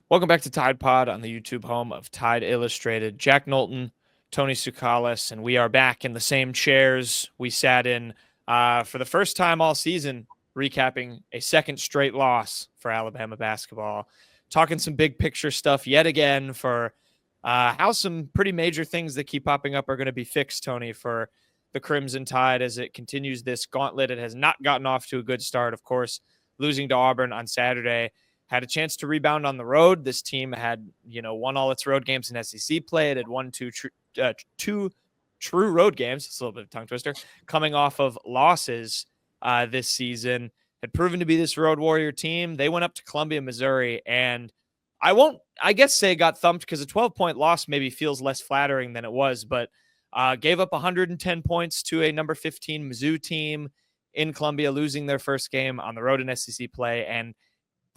Welcome back to Tide Pod on the YouTube home of Tide Illustrated. Jack Knowlton, Tony Tsoukalis, and we are back in the same chairs we sat in for the first time all season, recapping a second straight loss for Alabama basketball. Talking some big picture stuff yet again for how some pretty major things that keep popping up are going to be fixed, Tony, for the Crimson Tide as it continues this gauntlet. It has not gotten off to a good start, of course, losing to Auburn on Saturday. Had a chance to rebound on the road. This team had, won all its road games in SEC play. It had won two true road games. It's a little bit of a tongue twister. Coming off of losses this season, had proven to be this road warrior team. They went up to Columbia, Missouri, and I guess say got thumped because a 12-point loss maybe feels less flattering than it was, but gave up 110 points to a number 15 Mizzou team in Columbia, losing their first game on the road in SEC play, and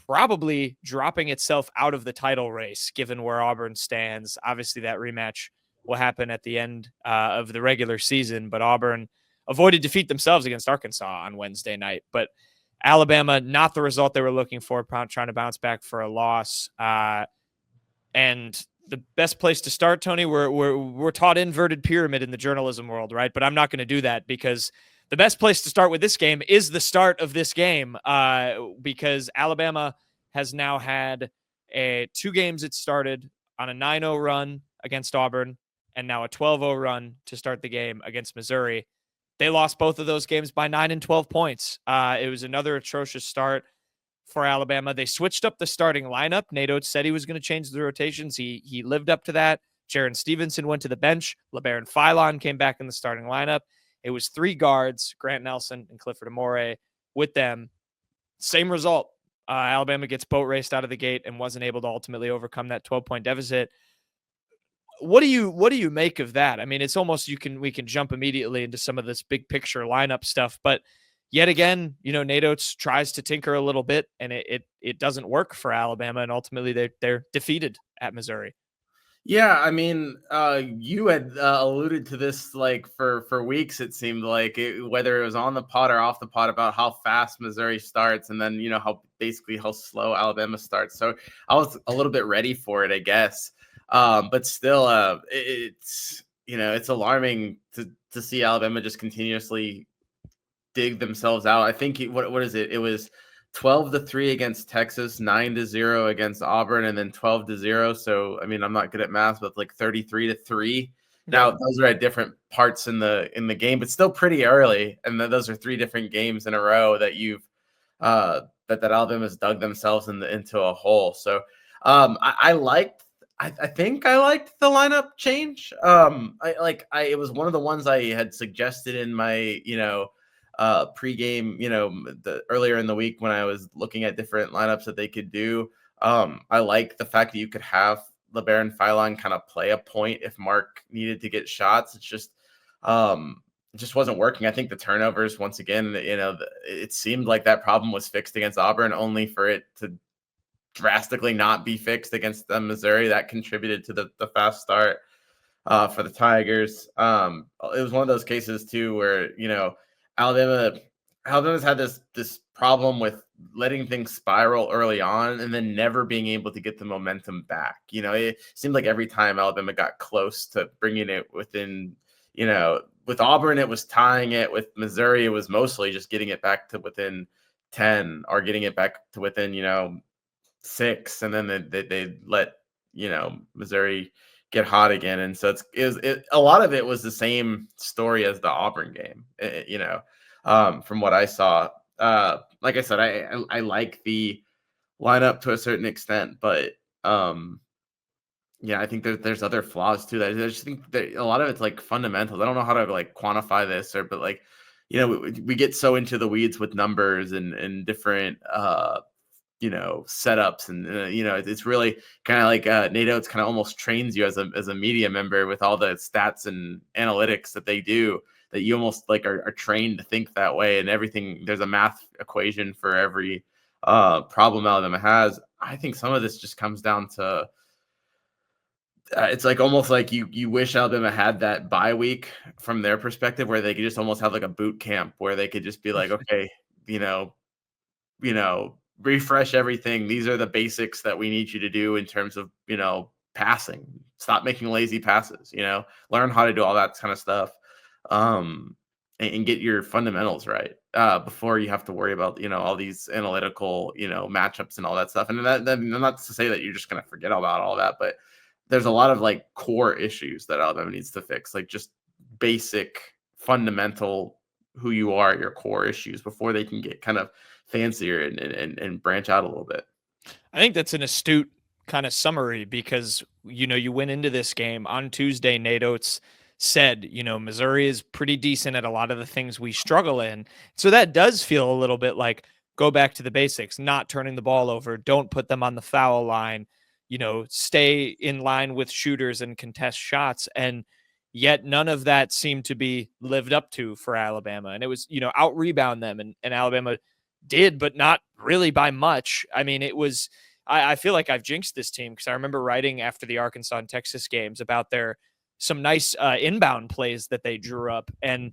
probably dropping itself out of the title race, given where Auburn stands. Obviously, that rematch will happen at the end of the regular season, but Auburn avoided defeat themselves against Arkansas on Wednesday night. But Alabama, not the result they were looking for, trying to bounce back for a loss. And the best place to start, Tony, we're taught inverted pyramid in the journalism world, right? But I'm not going to do that because the best place to start with this game is the start of this game because Alabama has now had two games it started on a 9-0 run against Auburn and now a 12-0 run to start the game against Missouri. They lost both of those games by 9 and 12 points. It was another atrocious start for Alabama. They switched up the starting lineup. Nate Oates said he was going to change the rotations. He lived up to that. Jaron Stevenson went to the bench. LeBaron Philon came back in the starting lineup. It was three guards, Grant Nelson and Clifford Amore, with them. Same result. Alabama gets boat raced out of the gate and wasn't able to ultimately overcome that 12-point deficit. What do you make of that? I mean, it's almost we can jump immediately into some of this big picture lineup stuff, but yet again, Nate Oates tries to tinker a little bit, and it doesn't work for Alabama, and ultimately they're defeated at Missouri. Yeah, I mean, you had alluded to this like for weeks. It seemed like whether it was on the pod or off the pod about how fast Missouri starts, and then how slow Alabama starts. So I was a little bit ready for it, I guess. But still, it's alarming to see Alabama just continuously dig themselves out. I think what is it? It was 12-3 against Texas, 9-0 against Auburn, and then 12-0. So, I mean, I'm not good at math, but like 33-3. Now, those are at different parts in the game, but still pretty early. And then those are three different games in a row that you've that Alabama's dug themselves into a hole. So, I think I liked the lineup change. It was one of the ones I had suggested in my pregame, earlier in the week when I was looking at different lineups that they could do. I like the fact that you could have LeBaron Philon kind of play a point if Mark needed to get shots. It's just, it just wasn't working. I think the turnovers, once again, it seemed like that problem was fixed against Auburn, only for it to drastically not be fixed against Missouri. That contributed to the fast start for the Tigers. It was one of those cases too where Alabama's had this problem with letting things spiral early on and then never being able to get the momentum back. It seemed like every time Alabama got close to bringing it within, with Auburn, it was tying it. With Missouri, it was mostly just getting it back to within 10 or getting it back to within, 6. And then they let, Missouri get hot again. And so a lot of it was the same story as the Auburn game, from what I saw. Like I said, I like the lineup to a certain extent, but I think there's other flaws too. I just think that a lot of it's like fundamentals. I don't know how to like quantify this but like, we get so into the weeds with numbers and different setups and it's really kind of like Nate Oates kind of almost trains you as a media member with all the stats and analytics that they do, that you almost like are trained to think that way, and everything, there's a math equation for every problem Alabama has. I think some of this just comes down to it's like almost like you wish Alabama had that bye week from their perspective, where they could just almost have like a boot camp where they could just be like, okay, refresh everything. These are the basics that we need you to do in terms of, passing. Stop making lazy passes, learn how to do all that kind of stuff. And get your fundamentals right before you have to worry about, all these analytical, matchups and all that stuff. And that not to say that you're just going to forget about all that, but there's a lot of like core issues that Alabama needs to fix, like just basic fundamental who you are, your core issues before they can get kind of fancier and branch out a little bit. I think that's an astute kind of summary because, you went into this game on Tuesday. Nate Oates said, Missouri is pretty decent at a lot of the things we struggle in. So that does feel a little bit like go back to the basics, not turning the ball over, don't put them on the foul line, stay in line with shooters and contest shots. And yet none of that seemed to be lived up to for Alabama. And it was, out rebound them and Alabama did, but not really by much. I mean, it was, I feel like I've jinxed this team because I remember writing after the Arkansas and Texas games about some nice inbound plays that they drew up. And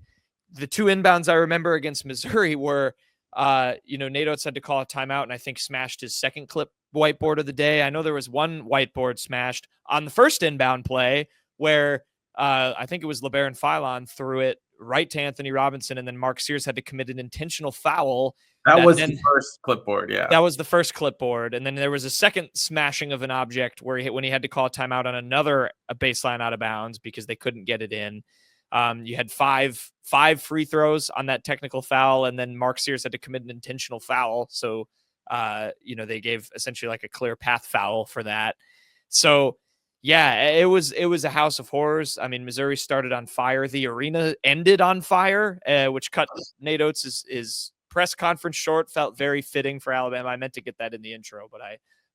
the two inbounds I remember against Missouri were, Nate Oates had to call a timeout and I think smashed his second clip whiteboard of the day. I know there was one whiteboard smashed on the first inbound play where I think it was LeBaron Philon threw it right to Anthony Robinson, and then Mark Sears had to commit an intentional foul. That was the first clipboard, yeah. That was the first clipboard, and then there was a second smashing of an object where when he had to call a timeout on a baseline out of bounds because they couldn't get it in. You had five free throws on that technical foul, and then Mark Sears had to commit an intentional foul. So, they gave essentially like a clear path foul for that. So, yeah, it was a house of horrors. I mean, Missouri started on fire. The arena ended on fire, which cut Nate Oates' press conference short. Felt very fitting for Alabama. I meant to get that in the intro, but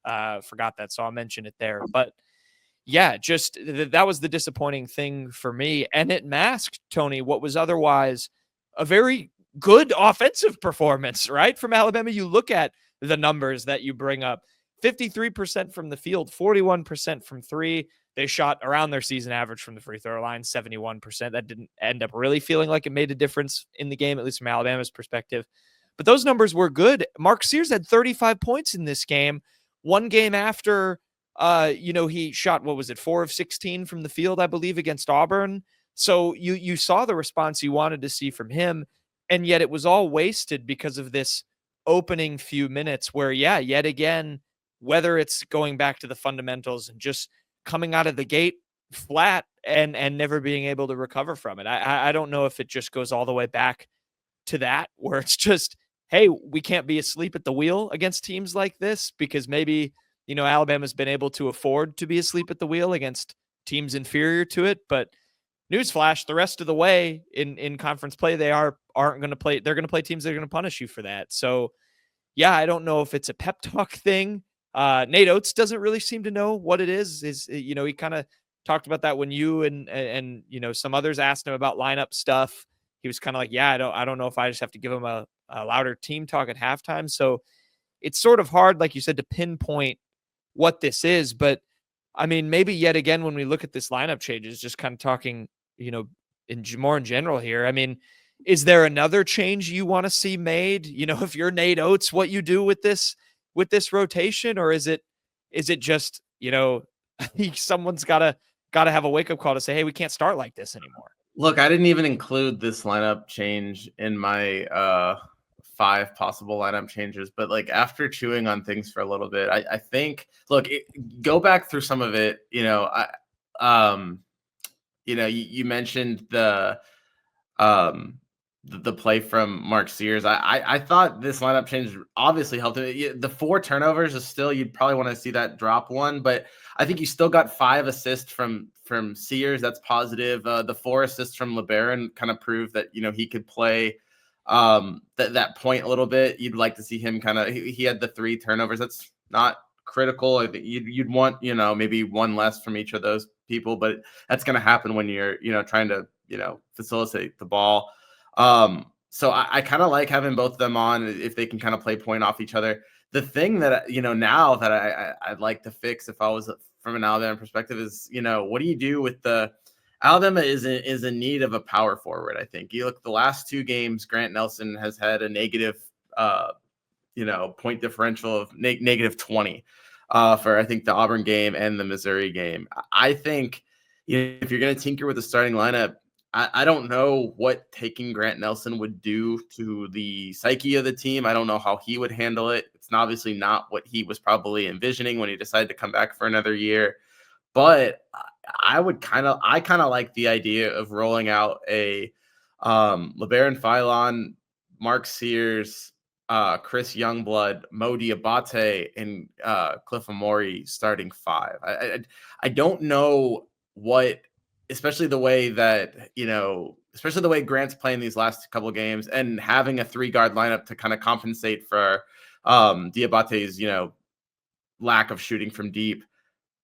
I forgot that, so I'll mention it there. But yeah, just that was the disappointing thing for me, and it masked, Tony, what was otherwise a very good offensive performance, right, from Alabama. You look at the numbers that you bring up. 53% from the field, 41% from three. They shot around their season average from the free throw line, 71%. That didn't end up really feeling like it made a difference in the game, at least from Alabama's perspective. But those numbers were good. Mark Sears had 35 points in this game. One game after, he shot, 4 of 16 from the field, I believe, against Auburn. So you saw the response you wanted to see from him, and yet it was all wasted because of this opening few minutes where, yet again, whether it's going back to the fundamentals and just coming out of the gate flat and never being able to recover from it. I don't know if it just goes all the way back to that, where it's just, hey, we can't be asleep at the wheel against teams like this because maybe, Alabama's been able to afford to be asleep at the wheel against teams inferior to it. But newsflash, the rest of the way in conference play, they aren't going to play. They're going to play teams that are going to punish you for that. So, yeah, I don't know if it's a pep talk thing. Nate Oates doesn't really seem to know what it is. He kind of talked about that when you and some others asked him about lineup stuff. He was kind of like, I don't know if I just have to give him a louder team talk at halftime. So it's sort of hard, like you said, to pinpoint what this is. But I mean, maybe yet again, when we look at this lineup changes, just kind of talking, more in general here. I mean, is there another change you want to see made? If you're Nate Oates, what you do with this rotation, or is it just, I think someone's gotta have a wake-up call to say, hey, we can't start like this anymore. Look, I didn't even include this lineup change in my 5 possible lineup changes, but like after chewing on things for a little bit, I think, look, go back through some of it. You mentioned the play from Mark Sears. I thought this lineup change obviously helped him. The 4 turnovers is still, you'd probably want to see that drop one, but I think you still got 5 assists from Sears. That's positive. The 4 assists from LeBaron kind of proved that, he could play that point a little bit. You'd like to see him he had the 3 turnovers. That's not critical. I think you'd want, maybe one less from each of those people, but that's going to happen when you're, trying to, facilitate the ball. So I kind of like having both of them on if they can kind of play point off each other. The thing that, now that I'd like to fix if I was from an Alabama perspective is, what do you do with Alabama is in need of a power forward. I think you look the last 2 games, Grant Nelson has had a negative point differential of negative 20 for I think the Auburn game and the Missouri game. I think if you're going to tinker with the starting lineup, I don't know what taking Grant Nelson would do to the psyche of the team. I don't know how he would handle it. It's obviously not what he was probably envisioning when he decided to come back for another year. But I kind of like the idea of rolling out a LeBaron Philon, Mark Sears, Chris Youngblood, Mo Diabate, and Cliff Amori starting five. I don't know what, especially the way that especially the way Grant's playing these last couple of games, and having a 3-guard lineup to kind of compensate for Diabate's lack of shooting from deep.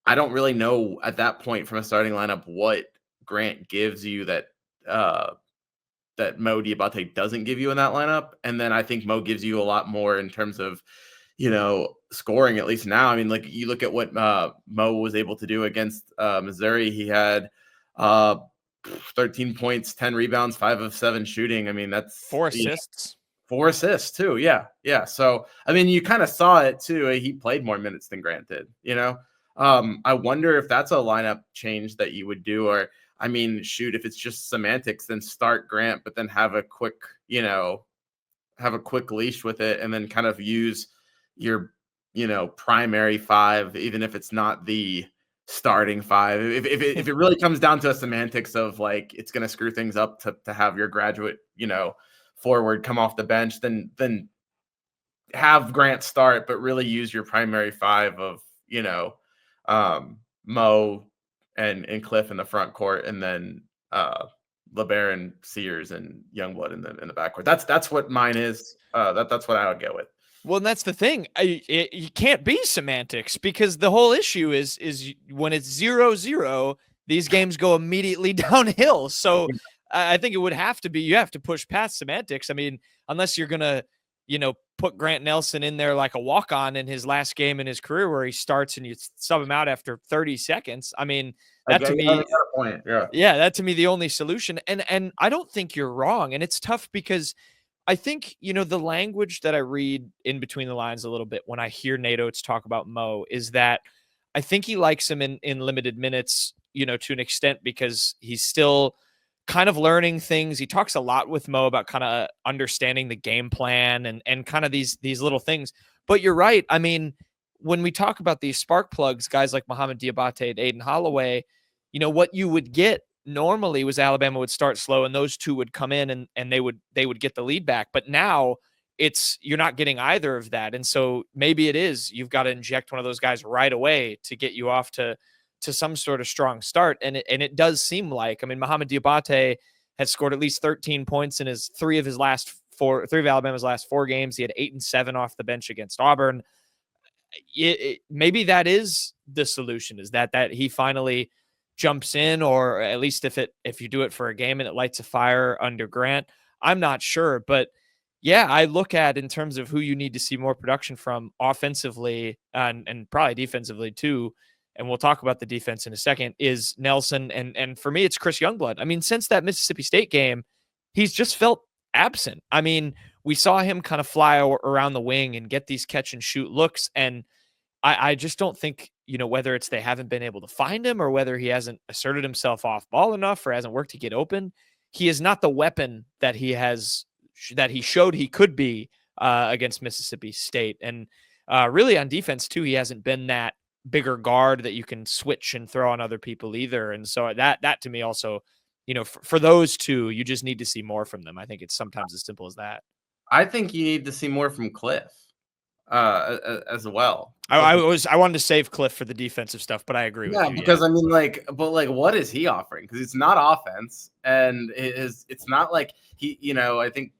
I don't really know at that point from a starting lineup what Grant gives you that that Mo Diabate doesn't give you in that lineup. And then I think Mo gives you a lot more in terms of, scoring, at least now. I mean, like, you look at what Mo was able to do against Missouri. He had 13 points, 10 rebounds, 5 of 7 shooting. I mean, that's 4 assists. 4 assists too. Yeah. So, I mean, you kind of saw it too. He played more minutes than Grant did, I wonder if that's a lineup change that you would do, or, I mean, shoot, if it's just semantics, then start Grant, but then have a quick leash with it, and then kind of use your, primary 5, even if it's not the starting 5. If it really comes down to a semantics of like, it's going to screw things up to have your graduate, forward come off the bench, then have Grant start, but really use your primary 5 of, Mo and Cliff in the front court, and then LeBaron, Sears, and Youngblood in the backcourt. That's what mine is. That's what I would go with. Well, and that's the thing. You can't be semantics, because the whole issue is when it's 0-0, these games go immediately downhill. So I think it would have to be, you have to push past semantics. I mean, unless you're gonna put Grant Nelson in there like a walk-on in his last game in his career, where he starts and you sub him out after 30 seconds. I mean, that to me, that to me, the only solution. And I don't think you're wrong. And it's tough because I think, the language that I read in between the lines a little bit when I hear Nate Oates talk about Mo is that I think he likes him in limited minutes, to an extent, because he's still kind of learning things. He talks a lot with Mo about kind of understanding the game plan and kind of these little things. But you're right. I mean, when we talk about these spark plugs, guys like Mohamed Diabate and Aiden Holloway, what you would get normally was Alabama would start slow and those two would come in and they would get the lead back. But now you're not getting either of that. And so maybe it is, you've got to inject one of those guys right away to get you off to some sort of strong start. And it does seem like, I mean, Mohamed Diabate has scored at least 13 points in three of Alabama's last 4 games. He had 8 and 7 off the bench against Auburn. Maybe that is the solution, is that he finally jumps in, or at least if you do it for a game and it lights a fire under Grant. I'm not sure, but yeah, I look at, in terms of who you need to see more production from offensively and probably defensively too, and we'll talk about the defense in a second, is Nelson. And for me, it's Chris Youngblood. I mean, since that Mississippi State game, he's just felt absent. I mean, we saw him kind of fly around the wing and get these catch and shoot looks. And I just don't think, whether it's they haven't been able to find him, or whether he hasn't asserted himself off ball enough, or hasn't worked to get open. He is not the weapon that he showed he could be against Mississippi State. And really on defense too, he hasn't been that bigger guard that you can switch and throw on other people either. And so that to me also, for those two, you just need to see more from them. I think it's sometimes as simple as that. I think you need to see more from Cliff as well. I wanted to save Cliff for the defensive stuff, but I agree with you. Because I mean, what is he offering? Because it's not offense, and it's not like he, I think,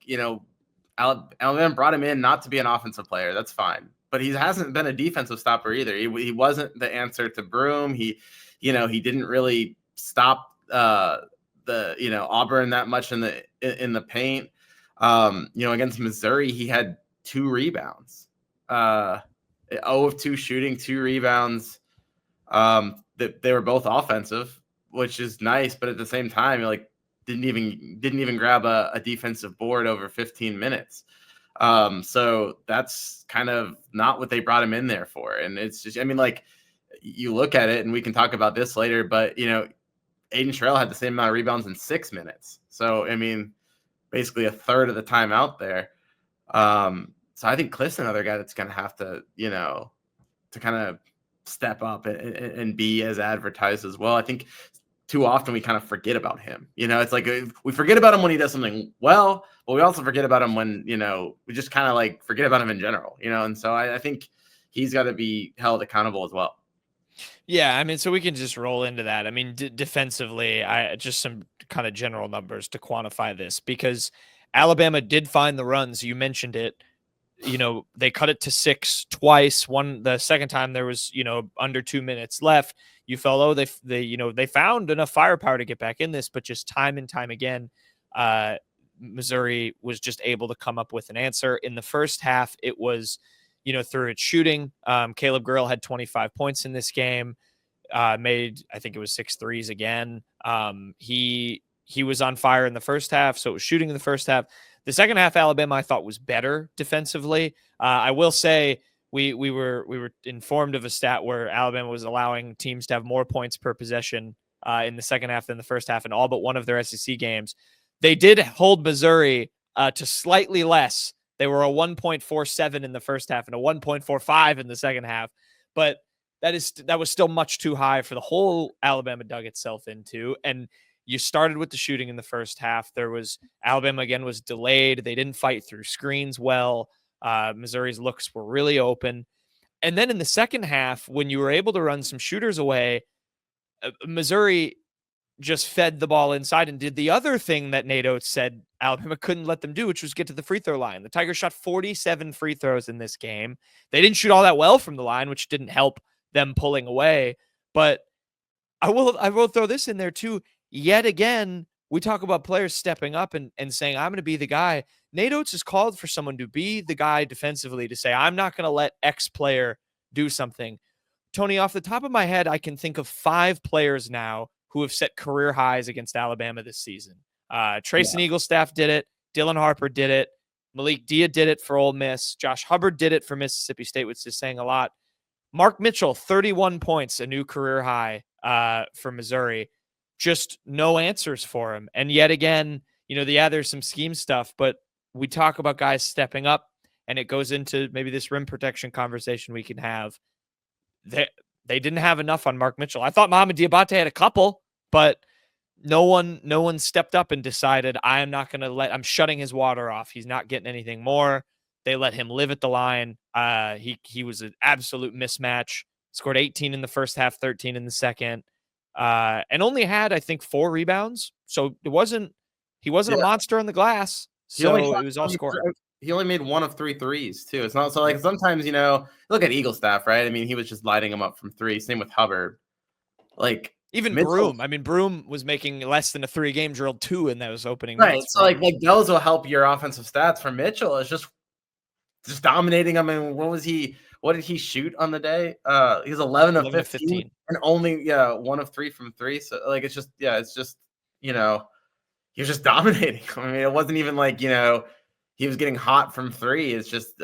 Alabama brought him in not to be an offensive player. That's fine. But he hasn't been a defensive stopper either. He wasn't the answer to Broom. He didn't really stop Auburn that much in the paint. Against Missouri, he had 2 rebounds, 0 of 2 shooting, 2 rebounds. They were both offensive, which is nice. But at the same time, didn't even grab a defensive board over 15 minutes. So that's kind of not what they brought him in there for. And it's just, I mean, like, you look at it, and we can talk about this later, but Aiden Sherrell had the same amount of rebounds in 6 minutes. So, I mean, basically a third of the time out there. So I think Cliff's another guy that's going to have to, to kind of step up and be as advertised as well. I think too often we kind of forget about him. It's like we forget about him when he does something well, but we also forget about him when, we just kind of like forget about him in general, and so I think he's got to be held accountable as well. Yeah, I mean, so we can just roll into that. I mean, defensively, I just some kind of general numbers to quantify this, because Alabama did find the runs. You mentioned it. They cut it to 6 twice. The second time there was, under 2 minutes left. You felt, oh, they found enough firepower to get back in this, but just time and time again, Missouri was just able to come up with an answer. In the first half, it was, through its shooting. Caleb Grill had 25 points in this game, made, I think it was 6 threes again. He was on fire in the first half, so it was shooting in the first half. The second half, Alabama, I thought, was better defensively. I will say we were informed of a stat where Alabama was allowing teams to have more points per possession in the second half than the first half in all but one of their SEC games. They did hold Missouri to slightly less. They were a 1.47 in the first half and a 1.45 in the second half, but that was still much too high for the hole Alabama dug itself into. And you started with the shooting in the first half. Alabama again was delayed. They didn't fight through screens well. Missouri's looks were really open. And then in the second half, when you were able to run some shooters away, Missouri just fed the ball inside and did the other thing that Nate Oates said Alabama couldn't let them do, which was get to the free throw line. The Tigers shot 47 free throws in this game. They didn't shoot all that well from the line, which didn't help them pulling away. But I will throw this in there too. Yet again, we talk about players stepping up and saying, I'm going to be the guy. Nate Oates has called for someone to be the guy defensively, to say, I'm not going to let X player do something. Tony, off the top of my head, I can think of 5 players now who have set career highs against Alabama this season. Trayson Eaglestaff did it. Dylan Harper did it. Malik Dia did it for Ole Miss. Josh Hubbard did it for Mississippi State, which is saying a lot. Mark Mitchell, 31 points, a new career high for Missouri. Just no answers for him. And yet again, there's some scheme stuff, but we talk about guys stepping up, and it goes into maybe this rim protection conversation we can have. They didn't have enough on Mark Mitchell. I thought Mohamed Diabate had a couple, but no one stepped up and decided, I'm shutting his water off. He's not getting anything more. They let him live at the line. He was an absolute mismatch. Scored 18 in the first half, 13 in the second, and only had, I think, 4 rebounds. So he wasn't a monster on the glass. So it was all scoring. He only made 1 of 3 threes too. It's not so like sometimes, look at Eaglestaff, right? I mean, he was just lighting him up from 3. Same with Hubbard. Like even Mitchell, Broom. I mean, Broom was making less than a 3-game drilled 2 in those opening right. minutes. So like those will help your offensive stats. For Mitchell, it's just dominating them. And what did he shoot on the day? He was 11 of 15 and only 1 of 3 from 3. So like it's just he was just dominating. I mean, it wasn't even like he was getting hot from 3. It's just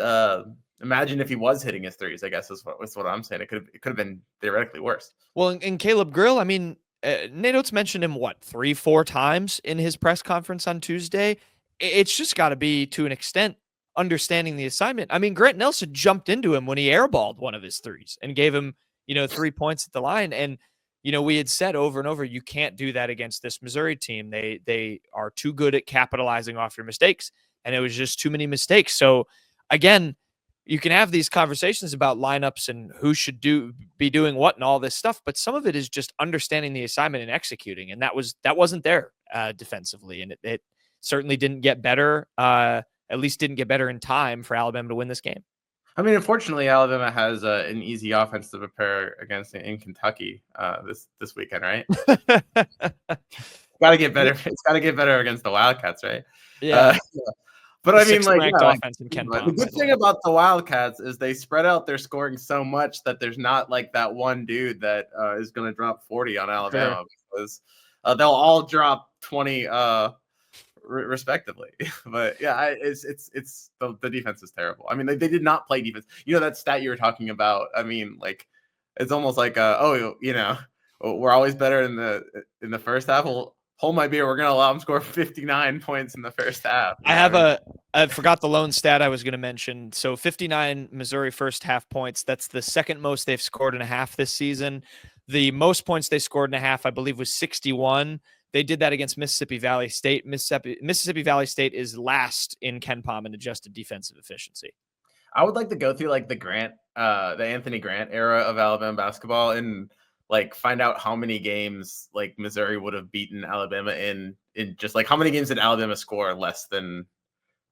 imagine if he was hitting his threes, I guess is what I'm saying. It could have been theoretically worse. Well, and Caleb Grill, I mean, Nate Oates mentioned him 3-4 times in his press conference on Tuesday. It's just got to be, to an extent, understanding the assignment. I mean, Grant Nelson jumped into him when he airballed one of his threes and gave him 3 points at the line. And we had said over and over, you can't do that against this Missouri team. They are too good at capitalizing off your mistakes, and it was just too many mistakes. So again, you can have these conversations about lineups and who should be doing what and all this stuff, but some of it is just understanding the assignment and executing, and that wasn't there defensively, and it certainly didn't get better. At least didn't get better in time for Alabama to win this game. I mean, unfortunately, Alabama has an easy offense to prepare against in Kentucky this weekend, right? Got to get better. It's got to get better against the Wildcats, right? Yeah. But I mean, offense in Ken the good thing about the Wildcats is they spread out their scoring so much that there's not like that one dude that is going to drop 40 on Alabama, because they'll all drop 20 respectively. But yeah, it's the defense is terrible. I mean, they did not play defense. You know, that stat you were talking about. I mean, like it's almost like we're always better in the first half. Well, hold my beer. We're gonna allow them to score 59 points in the first half. I forgot the lone stat I was going to mention. So 59 Missouri first half points. That's the second most they've scored in a half this season. The most points they scored in a half, I believe, was 61. They did that against Mississippi Valley State. Mississippi Valley State is last in KenPom in adjusted defensive efficiency. I would like to go through like the Anthony Grant era of Alabama basketball and like find out how many games like Missouri would have beaten Alabama in just like how many games did Alabama score less than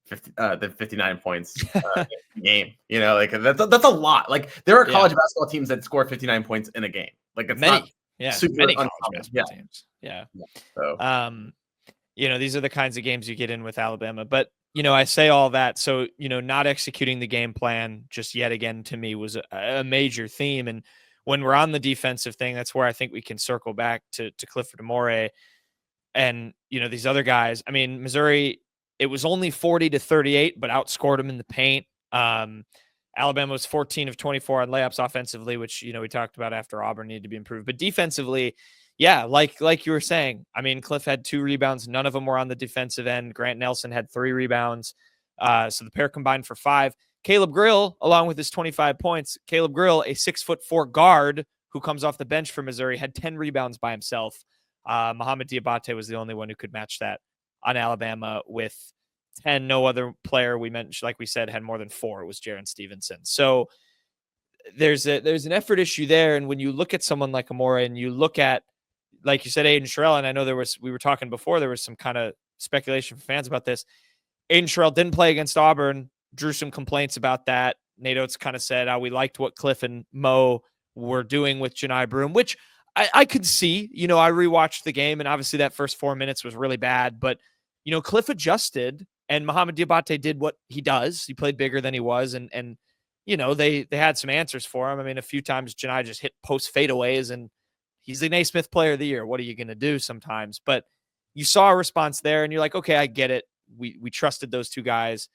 59 points a game. You know, like that's a lot. Like there are college basketball teams that score 59 points in a game. Like it's many, not super many college basketball teams. So these are the kinds of games you get in with Alabama. But I say all that. So, not executing the game plan just yet again to me was a major theme. And when we're on the defensive thing, that's where I think we can circle back to Clifford Amore and, these other guys. I mean, Missouri, it was only 40-38, but outscored them in the paint. Alabama was 14 of 24 on layups offensively, which, we talked about after Auburn needed to be improved. But defensively, yeah, like you were saying, I mean, Cliff had 2 rebounds. None of them were on the defensive end. Grant Nelson had 3 rebounds. So the pair combined for 5. Caleb Grill, along with his 25 points, Caleb Grill, a 6'4" guard who comes off the bench for Missouri, had 10 rebounds by himself. Mohamed Diabate was the only one who could match that on Alabama with 10. No other player we mentioned, like we said, had more than 4. It was Jaron Stevenson. So there's an effort issue there. And when you look at someone like Amore and you look at, like you said, Aiden Sherrell, and I know we were talking before, there was some kind of speculation from fans about this. Aiden Sherrell didn't play against Auburn, drew some complaints about that. Nate Oates kind of said, we liked what Cliff and Mo were doing with Janai Broome, which I could see. I rewatched the game, and obviously that first 4 minutes was really bad, but, Cliff adjusted, and Mohamed Diabate did what he does. He played bigger than he was, and they had some answers for him. I mean, a few times Janai just hit post fadeaways, and he's the Naismith Player of the Year. What are you going to do sometimes? But you saw a response there, and you're like, okay, I get it. We trusted those 2 guys.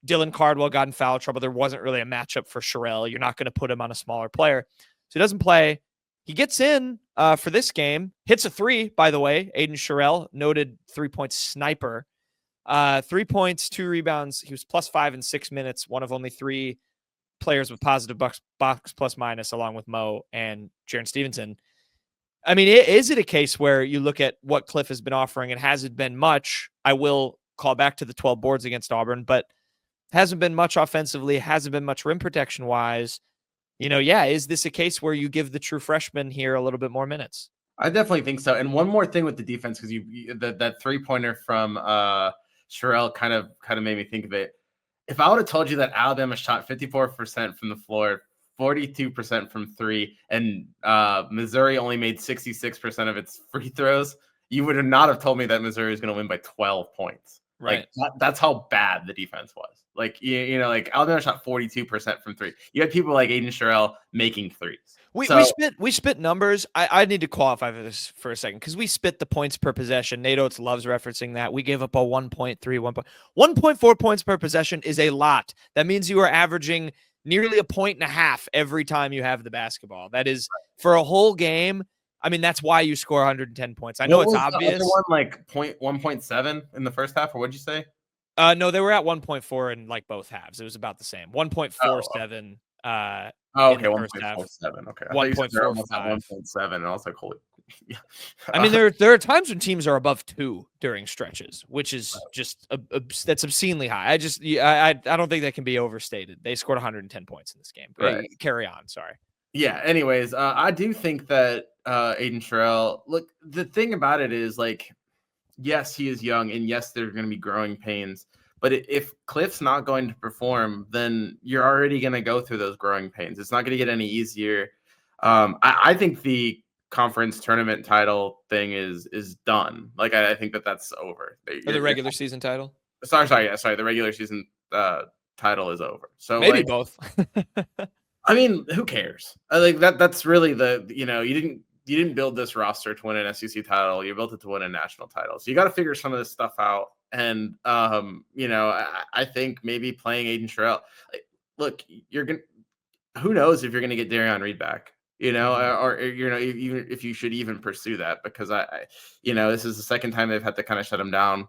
Dylan Cardwell got in foul trouble. There wasn't really a matchup for Sherrell. You're not going to put him on a smaller player. So he doesn't play. He gets in for this game, hits a 3, by the way. Aiden Sherrell, noted 3-point sniper. 3 points, 2 rebounds. He was +5 in 6 minutes, one of only 3 players with positive box plus minus, along with Mo and Jaron Stevenson. I mean, is it a case where you look at what Cliff has been offering and hasn't been much? I will call back to the 12 boards against Auburn, but hasn't been much offensively, hasn't been much rim protection wise. Is this a case where you give the true freshman here a little bit more minutes? I definitely think so. And one more thing with the defense, because that 3-pointer from Sherrell kind of made me think of it. If I would have told you that Alabama shot 54% from the floor, 42% from 3, and Missouri only made 66% of its free throws, you would not have told me that Missouri is going to win by 12 points. Right. Like that's how bad the defense was. Like, like Alabama shot 42% from 3. You had people like Aiden Sherrell making threes. We spit numbers. I need to qualify for this for a second because we spit the points per possession. Nate Oates loves referencing that. We gave up a 1.4 points per possession is a lot. That means you are averaging nearly a 1.5 every time you have the basketball. That is for a whole game. I mean, that's why you score 110 points. I know it's obvious. One like 1.7 in the first half, or what'd you say? No, they were at 1.4 in like both halves. It was about the same. 1.47. Okay, 1.47. Okay, 1.45. 1.7, and I was like, holy. Yeah. I mean, there are times when teams are above 2 during stretches, which is just that's obscenely high. I don't think that can be overstated. They scored 110 points in this game. Right. Carry on. Sorry. Yeah. Anyways, I do think that Aiden Sherrell. Look, the thing about it is, like, yes, he is young, and yes, there are going to be growing pains. But if Cliff's not going to perform, then you're already going to go through those growing pains. It's not going to get any easier. I think the conference tournament title thing is done. Like, I think that's over. Or the regular season title? Sorry. The regular season title is over. So maybe both. I mean, who cares? I think that's really you didn't build this roster to win an SEC title. You built it to win a national title. So you got to figure some of this stuff out. And I think maybe playing Aiden Sherrell. Like, look, you're gonna. Who knows if you're gonna get Darion Reed back? Mhm. Or even if you should even pursue that, because this is the second time they've had to kind of shut him down.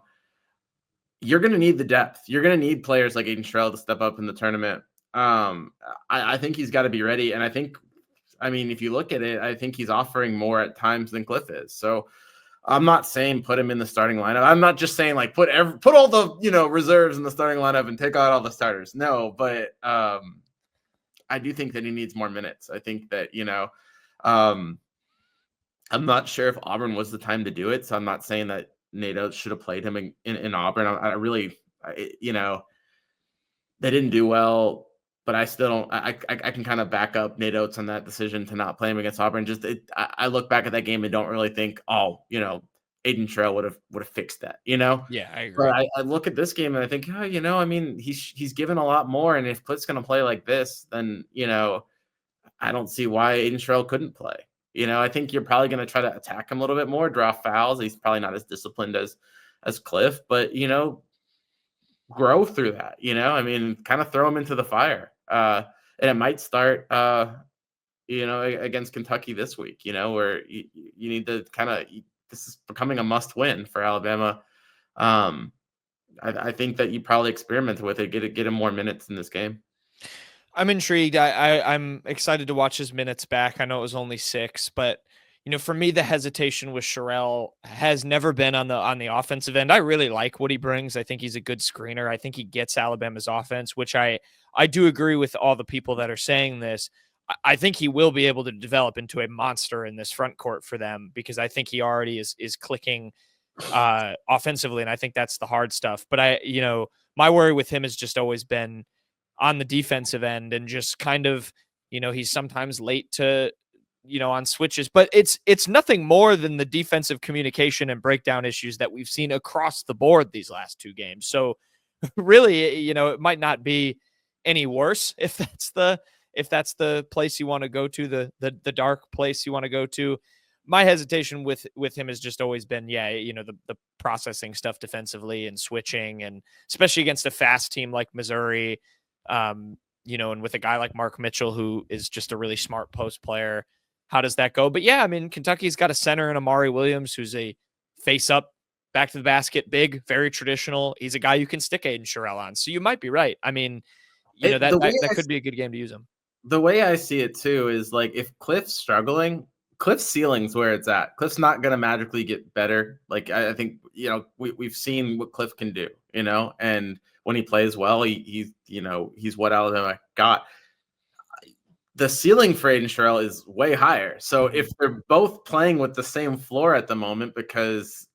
You're going to need the depth. You're going to need players like Aiden Sherrell to step up in the tournament. I think he's got to be ready. And I mean, if you look at it, I think he's offering more at times than Cliff is. So I'm not saying put him in the starting lineup. I'm not just saying like put all the reserves in the starting lineup and take out all the starters. No, but I do think that he needs more minutes. I think that um, I'm not sure if Auburn was the time to do it. So I'm not saying that NATO should have played him in Auburn. I really, they didn't do well, but I still don't. I can kind of back up Nate Oates on that decision to not play him against Auburn. I look back at that game and don't really think, Aiden Sherrell would have fixed that, Yeah, I But agree. I look at this game and I think, I mean, he's given a lot more, and if Cliff's going to play like this, then I don't see why Aiden Sherrell couldn't play. I think you're probably going to try to attack him a little bit more, draw fouls. He's probably not as disciplined as Cliff, but grow through that. I mean, kind of throw him into the fire. And it might start, against Kentucky this week. Where you need to this is becoming a must win for Alabama. I think that you probably experiment with it, get him more minutes in this game. I'm intrigued. I'm excited to watch his minutes back. I know it was only 6, but for me, the hesitation with Sherrell has never been on the offensive end. I really like what he brings. I think he's a good screener. I think he gets Alabama's offense, which I do agree with all the people that are saying this. I think he will be able to develop into a monster in this front court for them, because I think he already is clicking offensively, and I think that's the hard stuff. But my worry with him has just always been on the defensive end, and just kind of, he's sometimes late to, on switches, but it's nothing more than the defensive communication and breakdown issues that we've seen across the board these last 2 games. So really, it might not be any worse if that's the place you want to go to, the dark place you want to go to. My hesitation with him has just always been, the processing stuff defensively and switching, and especially against a fast team like Missouri, and with a guy like Mark Mitchell, who is just a really smart post player. How does that go? But yeah, I mean, Kentucky's got a center in Amari Williams, who's a face up, back to the basket, big, very traditional. He's a guy you can stick Aiden Sherrell on. So you might be right. I mean, It, that the way that, that I could be a good game to use him. the way I see it too is like if Cliff's struggling, Cliff's ceiling's where it's at. Cliff's not gonna magically get better. Like I think we've seen what Cliff can do, and when he plays well, he's what Alabama got. The ceiling for Aiden Sherrell is way higher. So Mhm. if they're both playing with the same floor at the moment because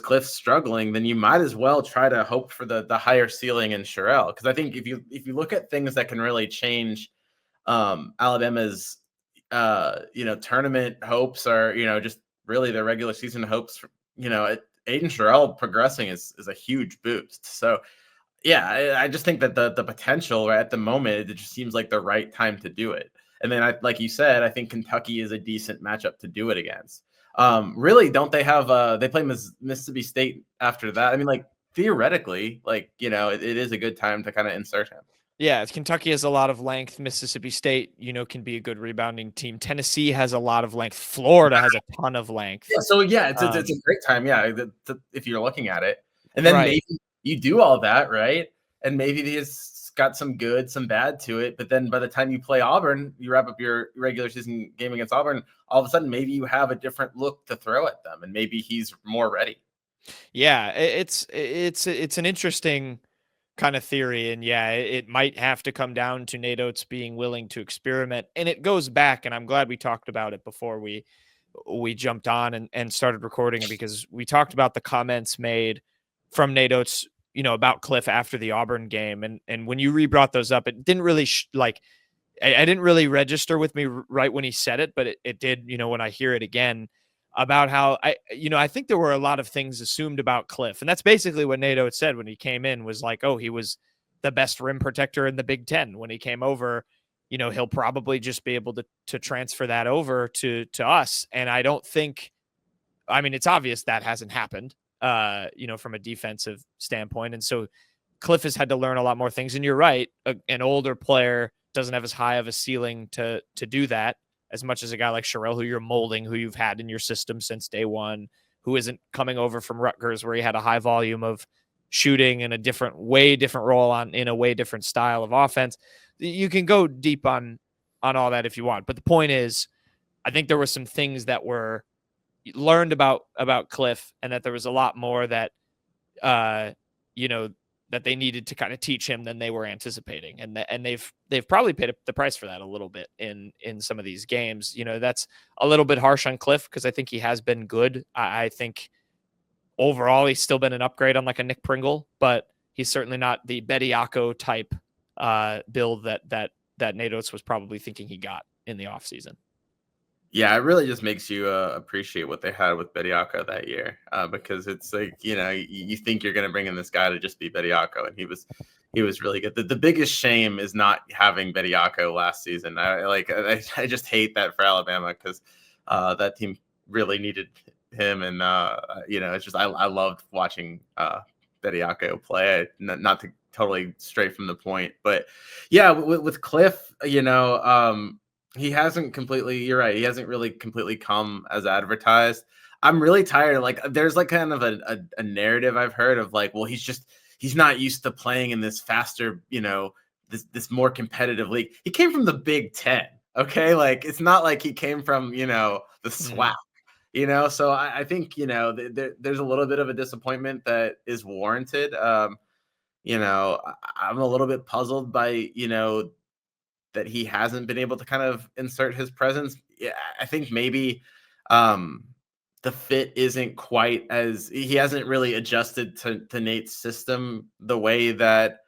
Cliff's struggling, then you might as well try to hope for the higher ceiling in Sherrell. Because I think if you look at things that can really change Alabama's tournament hopes, or just really their regular season hopes, Aiden Sherrell progressing is a huge boost. So yeah, I just think that the potential right at the moment, it just seems like the right time to do it. And then like you said, I think Kentucky is a decent matchup to do it against. Really, don't they have they play Mississippi State after that? I mean, like theoretically, like it is a good time to kind of insert him. Yeah, Kentucky has a lot of length. Mississippi State, can be a good rebounding team. Tennessee has a lot of length. Florida has a ton of length. Yeah, so yeah, it's a Um, great time. Yeah, if you're looking at it, and then right. maybe you do all that right, and maybe he's got some good, some bad to it. But then by the time you play Auburn, you wrap up your regular season game against Auburn. All of a sudden, maybe you have a different look to throw at them, and maybe he's more ready. Yeah, it's an interesting kind of theory, and yeah, it might have to come down to Nate Oates being willing to experiment, and it goes back, and I'm glad we talked about it before we jumped on and started recording, because we talked about the comments made from Nate Oates, about Cliff after the Auburn game, and when you re-brought those up, it didn't really I didn't really register with me right when he said it, but it did, when I hear it again, about how I think there were a lot of things assumed about Cliff. And that's basically what Nato had said when he came in, was like, oh, he was the best rim protector in the Big Ten when he came over. He'll probably just be able to transfer that over to us. And I don't think, I mean, it's obvious that hasn't happened. from a defensive standpoint. And so Cliff has had to learn a lot more things. And you're right, an older player doesn't have as high of a ceiling to do that as much as a guy like Sherrell, who you're molding, who you've had in your system since day one, who isn't coming over from Rutgers where he had a high volume of shooting in a way different role in a way different style of offense. You can go deep on all that if you want. But the point is, I think there were some things that were learned about Cliff, and that there was a lot more that, that they needed to kind of teach him than they were anticipating. And they've probably paid the price for that a little bit in some of these games. That's a little bit harsh on Cliff because I think he has been good. I think overall he's still been an upgrade on like a Nick Pringle, but he's certainly not the Bediako type build that Nate Oates was probably thinking he got in the offseason. Yeah, it really just makes you appreciate what they had with Bediako that year, because it's like, you think you're going to bring in this guy to just be Bediako, and he was really good. The biggest shame is not having Bediako last season. I just hate that for Alabama because that team really needed him, and it's just I loved watching Bediako play. Not to totally stray from the point, but yeah, with Cliff, he hasn't completely, you're right, he hasn't really completely come as advertised. I'm really tired. Like, there's like kind of a narrative I've heard of like, well, he's not used to playing in this faster, this more competitive league. He came from the Big Ten. Okay. Like, it's not like he came from, the SWAC, so I think, there's a little bit of a disappointment that is warranted. I'm a little bit puzzled by, that he hasn't been able to kind of insert his presence. Yeah, I think maybe the fit isn't quite as, he hasn't really adjusted to Nate's system the way that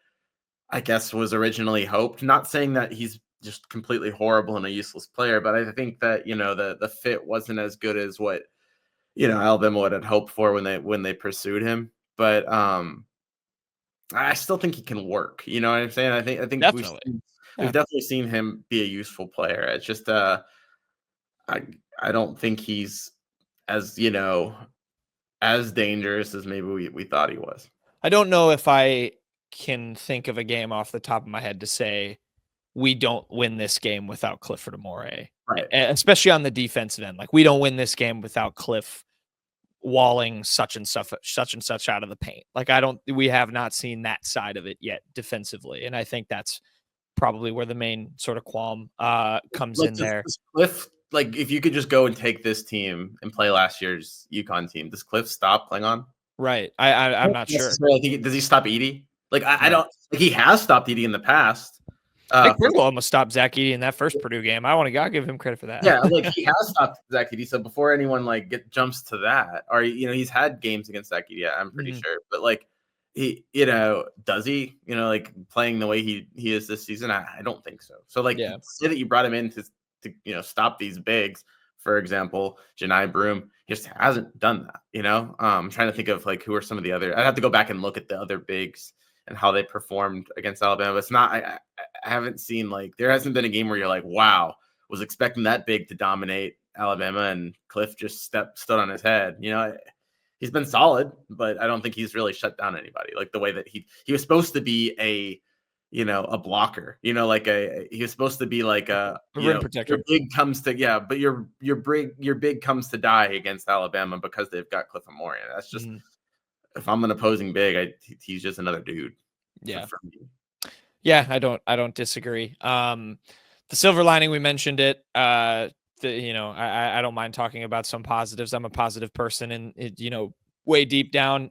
I guess was originally hoped. Not saying that he's just completely horrible and a useless player, but I think that, the fit wasn't as good as what, Alabama would have hoped for when they pursued him. But I still think he can work. You know what I'm saying? I think Definitely. We've definitely seen him be a useful player. It's just I don't think he's as as dangerous as maybe we thought he was. I don't know if I can think of a game off the top of my head to say we don't win this game without Clifford Amore, Right? Especially on the defensive end. Like, we don't win this game without Cliff walling such and such out of the paint. Like, we have not seen that side of it yet defensively, and I think that's probably where the main sort of qualm comes in there. Cliff, like, if you could just go and take this team and play last year's UConn team, does Cliff stop Klingon? Right. I'm not sure. Does he stop Edey? Like, I don't. Like, he has stopped Edey in the past. Nick Pringle almost stopped Zach Edey in that first Purdue game. Gotta give him credit for that. Yeah, like, he has stopped Zach Edey. So before anyone jumps to that, or he's had games against Zach Edey, I'm pretty sure. But like, he, does he, like, playing the way he is this season? I don't think so. So like, say that you brought him in to stop these bigs, for example, Janai Broom, he just hasn't done that. I'm trying to think of like who are some of the other. I'd have to go back and look at the other bigs and how they performed against Alabama. It's not. I haven't seen, like, there hasn't been a game where you're like, wow, was expecting that big to dominate Alabama, and Cliff just stood on his head. He's been solid, but I don't think he's really shut down anybody. Like, the way that he was supposed to be a blocker. He was supposed to be like a rim protector. Your big comes to but your big comes to die against Alabama because they've got Cliff Amore. That's just if I'm an opposing big, he's just another dude. Yeah. Yeah, I don't disagree. The silver lining, we mentioned it. I don't mind talking about some positives. I'm a positive person, and way deep down.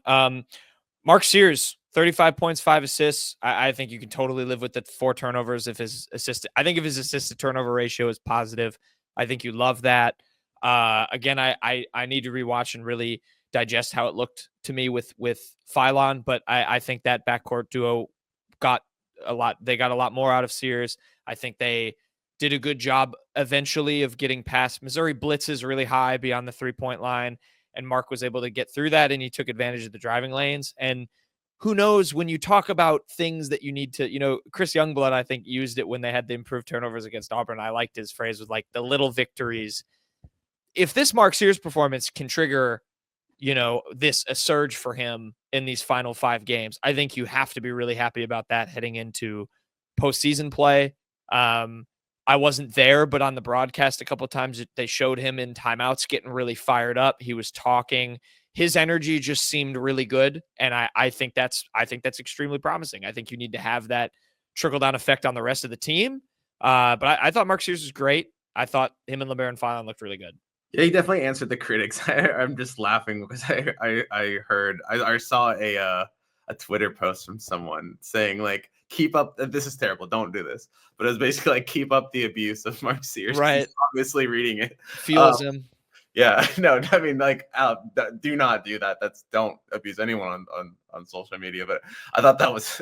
Mark Sears, 35 points, 5 assists. I think you can totally live with the 4 turnovers if his assist to turnover ratio is positive. I think you love that. Again, I need to rewatch and really digest how it looked to me with Phylon, but I think that backcourt duo got a lot. They got a lot more out of Sears. I think they did a good job eventually of getting past Missouri blitzes really high beyond the 3-point line, and Mark was able to get through that, and he took advantage of the driving lanes. And who knows, when you talk about things that you need to, Chris Youngblood, I think, used it when they had the improved turnovers against Auburn. I liked his phrase with like the little victories. If this Mark Sears performance can trigger a surge for him in these final 5 games. I think you have to be really happy about that heading into postseason play. I wasn't there, but on the broadcast a couple of times they showed him in timeouts getting really fired up. He was talking. His energy just seemed really good, and I think that's extremely promising. I think you need to have that trickle down effect on the rest of the team. But I thought Mark Sears was great. I thought him and LeBaron Fallon looked really good. Yeah, he definitely answered the critics. I'm just laughing because I saw a Twitter post from someone saying like, keep up. This is terrible. Don't do this. But it was basically like, keep up the abuse of Mark Sears. Right. He's obviously reading it. Feels him. Yeah, no, I mean, like, do not do that. Don't abuse anyone on social media. But I thought that was,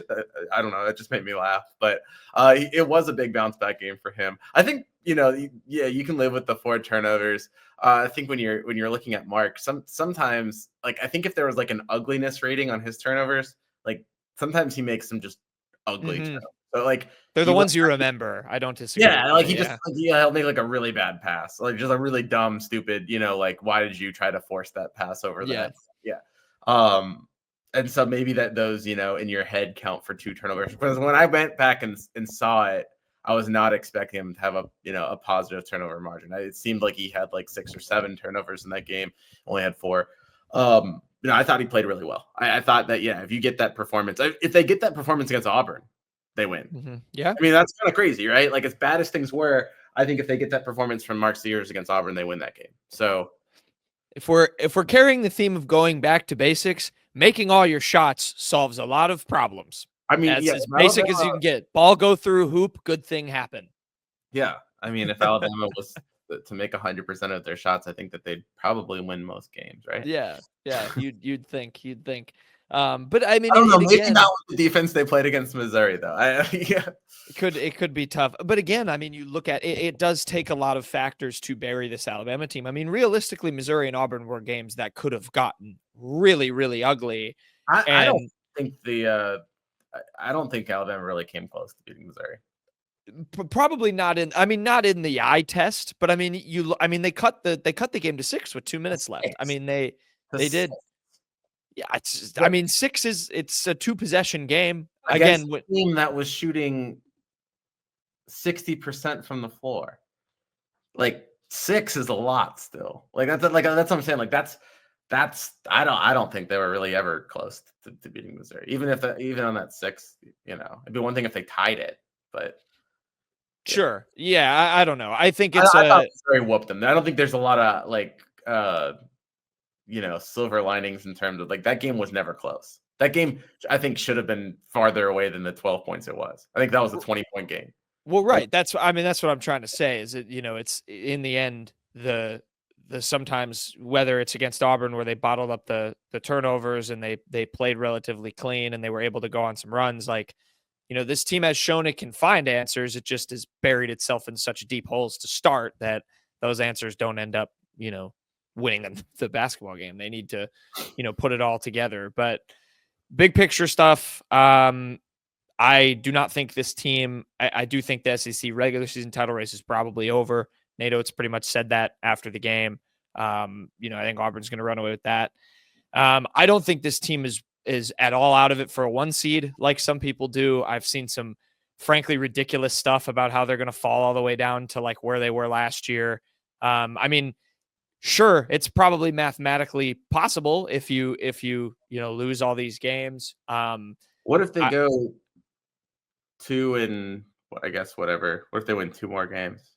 I don't know, that just made me laugh. But it was a big bounce back game for him. I think, you can live with the 4 turnovers. I think when you're looking at Mark, sometimes, like, I think if there was like an ugliness rating on his turnovers, like sometimes he makes them just ugly. Mm-hmm. So like they're the ones you remember. I don't disagree. Yeah, like he'll make like a really bad pass, like just a really dumb, stupid. Like, why did you try to force that pass over that? Yeah. And so maybe those in your head count for 2 turnovers. Because when I went back and saw it, I was not expecting him to have a positive turnover margin. It seemed like he had like 6 or 7 turnovers in that game, only had 4. I thought he played really well. I thought that if you get that performance, if they get that performance against Auburn, they win. Mm-hmm. Yeah. I mean, that's kind of crazy, right? Like, as bad as things were, I think if they get that performance from Mark Sears against Auburn, they win that game. So if we're carrying the theme of going back to basics, making all your shots solves a lot of problems. I mean, that's as basic as you can get. Ball go through hoop, good thing happen. Yeah. I mean, if Alabama was to make 100% of their shots, I think that they'd probably win most games, right? Yeah. You'd think. But I mean, I don't know. Maybe not with the defense they played against Missouri, though. It could be tough. But again, I mean, you look at it, it does take a lot of factors to bury this Alabama team. I mean, realistically, Missouri and Auburn were games that could have gotten really, really ugly. I don't think I don't think Alabama really came close to beating Missouri. Probably not not in the eye test, but I mean, they cut the game to 6 with 2 minutes left. I mean, they did. Yeah, I mean, 6 it's a 2 possession game. Again, a team that was shooting 60% from the floor. Like, 6 is a lot still. That's what I'm saying. Like, that's I don't think they were really ever close to beating Missouri. Even on that 6, it'd be one thing if they tied it, but sure. Yeah, I don't know. I think I thought Missouri whooped them. I don't think there's a lot of silver linings in terms of, like, that game was never close. That game, I think, should have been farther away than the 12 points it was. I think that was a 20-point game. Well, right. That's what I'm trying to say is that, it's in the end, the sometimes, whether it's against Auburn where they bottled up the turnovers and they played relatively clean and they were able to go on some runs, like, this team has shown it can find answers. It just has buried itself in such deep holes to start that those answers don't end up, winning the basketball game. They need to, put it all together. But big picture stuff, I do not think this team, I do think the SEC regular season title race is probably over. Nate Oates pretty much said that after the game. I think Auburn's going to run away with that. I don't think this team is at all out of it for a 1 seed like some people do. I've seen some frankly ridiculous stuff about how they're going to fall all the way down to like where they were last year. I mean, sure, it's probably mathematically possible if you lose all these games. What if they go 2 and I guess whatever? What if they win 2 more games?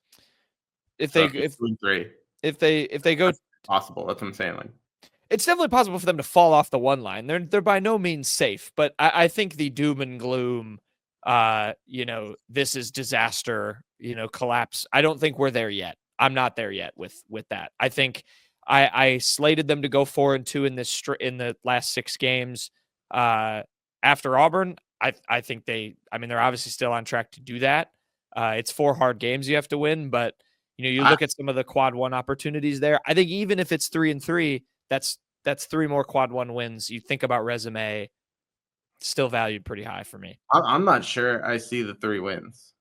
If they 3, if they go, that's possible. That's what I'm saying. Like, it's definitely possible for them to fall off the 1 line. They're by no means safe, but I think the doom and gloom, this is disaster, collapse. I don't think we're there yet. I'm not there yet with that. I think I slated them to go 4-2 in the last 6 games after Auburn. I think they're obviously still on track to do that. It's 4 hard games you have to win, but you look at some of the quad 1 opportunities there. I think even if it's 3-3, that's 3 more quad 1 wins. You think about resume, still valued pretty high for me. I'm not sure I see the 3 wins.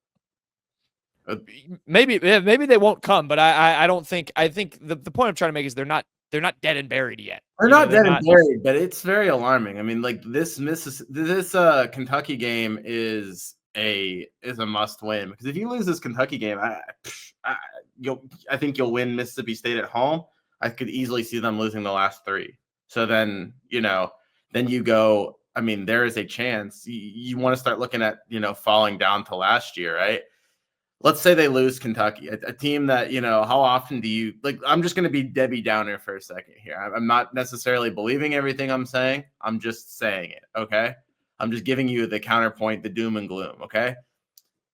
Maybe they won't come, but I don't think. I think the point I'm trying to make is they're not they're not dead and buried yet. They're You know, not they're dead and not. buried, but it's very alarming. I mean, like this Kentucky game is a must win, because if you lose this Kentucky game, I think you'll win Mississippi State at home. I could easily see them losing the last three. So then, then you go. I mean, there is a chance you want to start looking at, falling down to last year, right? Let's say they lose Kentucky, a team that, how often do you like? I'm just going to be Debbie Downer for a second here. I'm not necessarily believing everything I'm saying. I'm just saying it. Okay. I'm just giving you the counterpoint, the doom and gloom. Okay.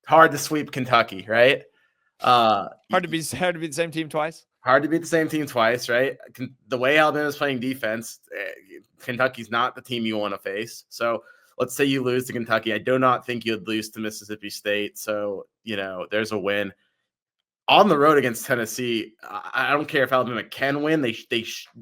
Hard to sweep Kentucky, right? Hard to be the same team twice. Hard to beat the same team twice, right? The way Alabama's playing defense, Kentucky's not the team you want to face. So let's say you lose to Kentucky. I do not think you'd lose to Mississippi State. So, there's a win. On the road against Tennessee, I don't care if Alabama can win.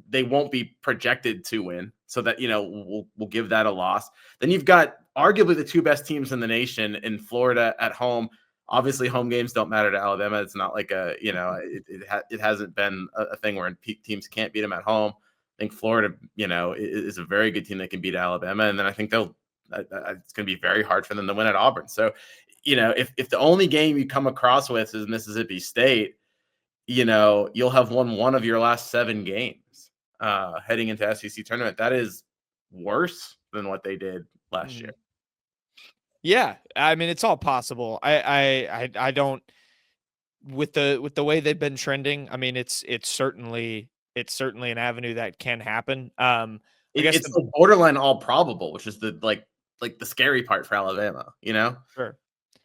They won't be projected to win. So that, we'll give that a loss. Then you've got arguably the two best teams in the nation in Florida at home. Obviously, home games don't matter to Alabama. It's not like it hasn't been a thing where teams can't beat them at home. I think Florida, is a very good team that can beat Alabama. And then I think it's going to be very hard for them to win at Auburn. So, if the only game you come across with is Mississippi State, you'll have won one of your last 7 games heading into SEC tournament. That is worse than what they did last year. Yeah, I mean, it's all possible. I don't, with the way they've been trending. I mean, it's certainly an avenue that can happen. I guess it's the borderline all probable, which is the like the scary part for Alabama. Sure.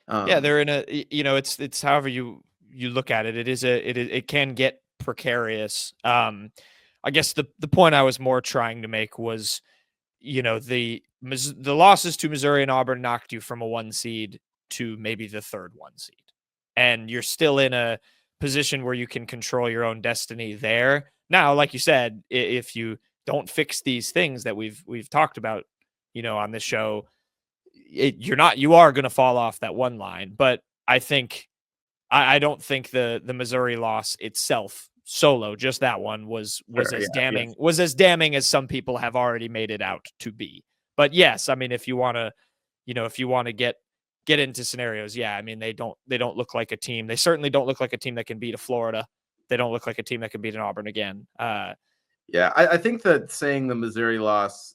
Yeah, they're in a, it's however you look at it. It can get precarious. I guess the point I was more trying to make was, the losses to Missouri and Auburn knocked you from a 1 seed to maybe the 3rd 1 seed, and you're still in a position where you can control your own destiny there. Now, like you said, if you don't fix these things that we've talked about, on this show, you are going to fall off that one line. But I think I don't think the Missouri loss itself solo, just that one was as damning, was as damning as some people have already made it out to be. But yes, I mean, if you want to get into scenarios, yeah, I mean, they don't look like a team. They certainly don't look like a team that can beat a Florida. They don't look like a team that can beat an Auburn again. Yeah, I think that saying the Missouri loss,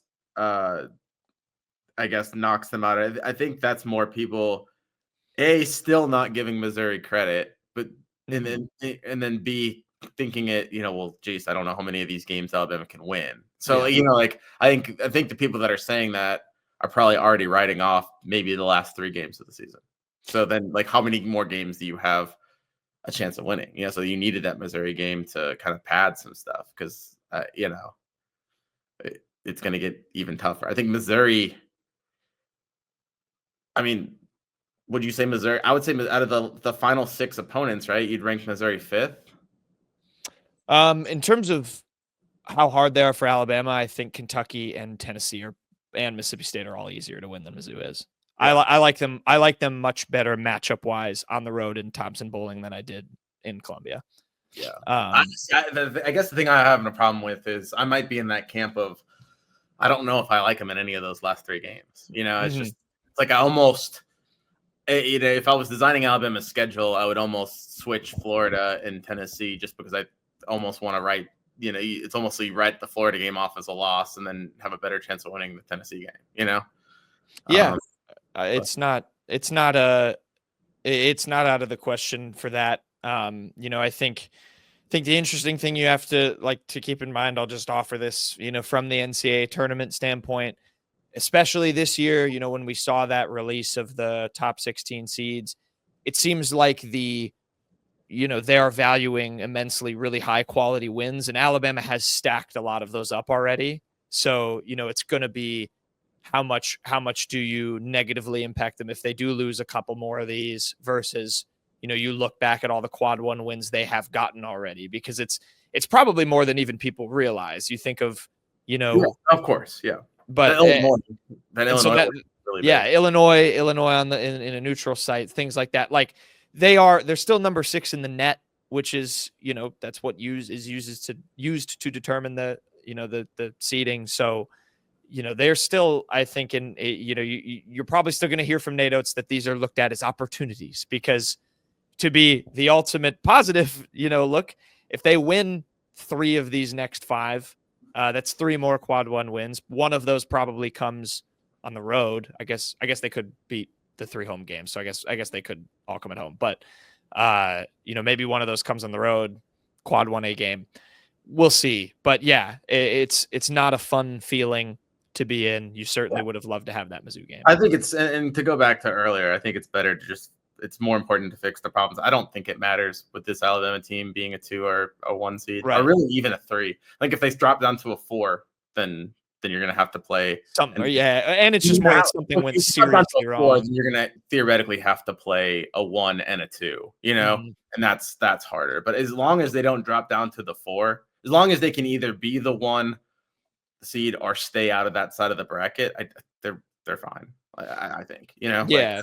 I guess, knocks them out. I think that's more people, A, still not giving Missouri credit, but and then B, thinking it, well, geez, I don't know how many of these games Alabama can win. So, I think the people that are saying that are probably already writing off maybe the last 3 games of the season. So then, how many more games do you have a chance of winning? So you needed that Missouri game to kind of pad some stuff, because, it's going to get even tougher. I think Missouri, I mean, would you say Missouri? I would say out of the final 6 opponents, right, you'd rank Missouri 5th. In terms of how hard they are for Alabama, I think Kentucky and Tennessee and Mississippi State are all easier to win than Mizzou is. Yeah. I like them. I like them much better matchup wise on the road in Thompson Bowling than I did in Columbia. Yeah. I guess the thing I'm having a problem with is I might be in that camp of, I don't know if I like them in any of those last 3 games. It's just, it's like I almost, if I was designing Alabama's schedule, I would almost switch Florida and Tennessee, just because I almost want to write, it's almost like you write the Florida game off as a loss and then have a better chance of winning the Tennessee game, Yeah. It's not out of the question for that. I think the interesting thing you have to keep in mind, I'll just offer this, from the NCAA tournament standpoint, especially this year, when we saw that release of the top 16 seeds, it seems like they are valuing immensely really high quality wins, and Alabama has stacked a lot of those up already. So, it's going to be how much do you negatively impact them if they do lose a couple more of these versus, you look back at all the quad 1 wins they have gotten already, because it's probably more than even people realize. You think of, yeah, of course. Yeah. But Illinois really Illinois on in a neutral site, things like that. They're still number 6 in the net which is, that's what used to determine the seeding. So, they're still, I think, you're probably still going to hear from Nate Oates that these are looked at as opportunities, because to be the ultimate positive, look, if they win 3 of these next 5, that's 3 more quad 1 wins. One of those probably comes on the road. I guess they could beat the 3 home games. So I guess they could all come at home, but maybe one of those comes on the road, quad 1A game. We'll see. But yeah, it's not a fun feeling to be in. You certainly would have loved to have that Mizzou game. I think and to go back to earlier, I think it's better to it's more important to fix the problems. I don't think it matters with this Alabama team being a 2 or a 1 seed, or really even a 3. Like if they drop down to a 4, then you're going to have to play something. And it's just more that something went seriously wrong. You're going to theoretically have to play a 1 and a 2, and that's harder. But as long as they don't drop down to the 4, as long as they can either be the 1 seed or stay out of that side of the bracket, they're fine. I think, Yeah.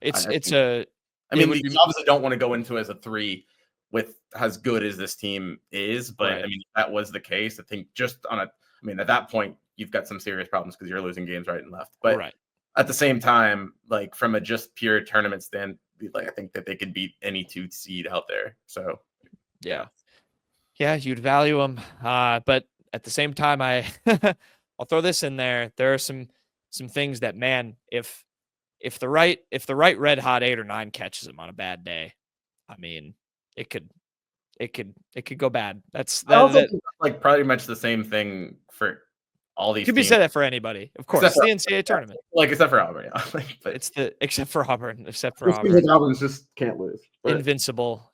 They obviously don't want to go into as a 3 with as good as this team is, but right. I mean, if that was the case, I think at that point you've got some serious problems because you're losing games right and left. But at the same time, like from a just pure tournament stand, like I think that they could beat any 2 seed out there. So yeah, you'd value them, but at the same time, I'll throw this in there. There are some things that, man, if the right red hot 8 or 9 catches him on a bad day, I mean, it could go bad. That's like pretty much the same thing for all these. Could be said that for anybody, of course. It's the NCAA tournament, except for Auburn. But except for Auburn. Auburn's just can't lose. But. Invincible.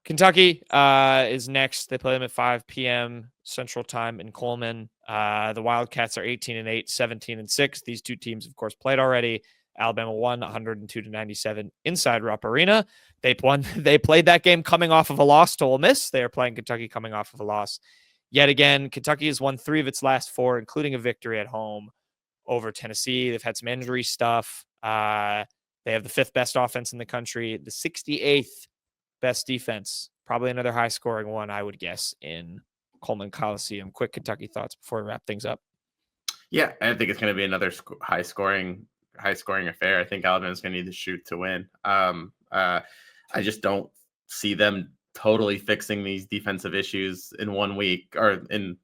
Kentucky is next. They play them at 5 p.m. Central Time in Coleman. The Wildcats are 18-8, 17-6. These 2 teams, of course, played already. Alabama won 102-97 inside Rupp Arena. They played that game coming off of a loss to Ole Miss. They are playing Kentucky coming off of a loss. Yet again, Kentucky has won 3 of its last 4, including a victory at home over Tennessee. They've had some injury stuff. They have the 5th best offense in the country, the 68th best defense, probably another high-scoring one, I would guess, in Coleman Coliseum. Quick Kentucky thoughts before we wrap things up. Yeah, I think it's going to be another high-scoring affair. I think Alabama's going to need to shoot to win. I just don't see them totally fixing these defensive issues in 1 week or in